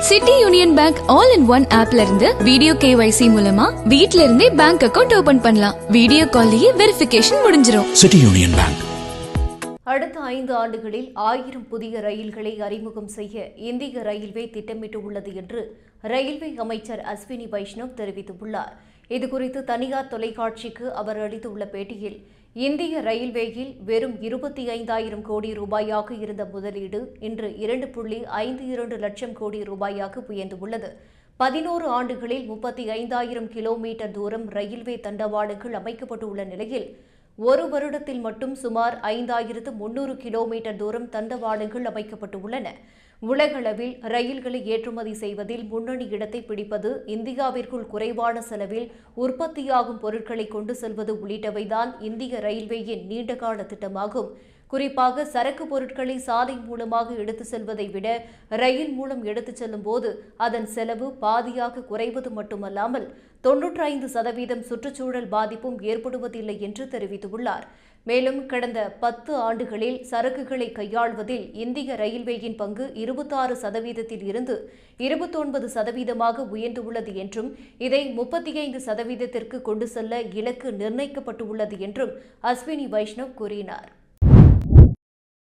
City union bank all in one ஆப்ல இருந்து video KYC மூலமா வீட்ல இருந்தே பேங்க் அக்கவுண்ட் ஓபன் பண்ணலாம். வீடியோ கால்லயே வெரிஃபிகேஷன் முடிஞ்சிரும். City union bank. அடுத்த 5 ஆண்டுகளில் 1000 புதிய ரயில்களை அறிமுகம் செய்ய இந்திய ரயில்வே திட்டமிட்டு உள்ளது என்று ரயில்வே அமைச்சர் அஸ்வினி வைஷ்ணவ் தெரிவித்துள்ளார். இதுகுறித்து தனியார் தொலைக்காட்சிக்கு அவர் அளித்துள்ள பேட்டியில், இந்திய ரயில்வேயில் வெறும் 25,000 கோடி ரூபாயாக இருந்த முதலீடு இன்று 2.52 லட்சம் கோடி ரூபாயாக உயர்ந்துள்ளது. 11 ஆண்டுகளில் 35,000 கிலோமீட்டர் தூரம் ரயில்வே தண்டவாளங்கள் அமைக்கப்பட்டுள்ள நிலையில் ஒரு வருடத்தில் மட்டும் சுமார் 5,300 கிலோமீட்டர் தூரம் தண்டவாளங்கள் அமைக்கப்பட்டுள்ளன. உலகளவில் ரயில்களை ஏற்றுமதி செய்வதில் முன்னணி இடத்தை பிடிப்பது, இந்தியாவிற்குள் குறைவான செலவில் உற்பத்தியாகும் பொருட்களை கொண்டு செல்வது உள்ளிட்டவைதான் இந்திய ரயில்வேயின் நீண்டகால திட்டமாகும். குறிப்பாக சரக்கு பொருட்களை சாலை மூலமாக எடுத்துச் செல்வதை விட ரயில் மூலம் எடுத்துச் செல்லும் போது அதன் செலவு பாதியாக குறைவது மட்டுமல்லாமல் 95% சுற்றுச்சூழல் பாதிப்பும் ஏற்படுவதில்லை என்று தெரிவித்துள்ளார். மேலும் கடந்த 10 ஆண்டுகளில் சரக்குகளை கையாள்வதில் இந்திய ரயில்வேயின் பங்கு 26% இருந்து 29% உயர்ந்துள்ளது என்றும் இதை 35% கொண்டு செல்ல இலக்கு நிர்ணயிக்கப்பட்டுள்ளது என்றும் அஸ்வினி வைஷ்ணவ் கூறினார்.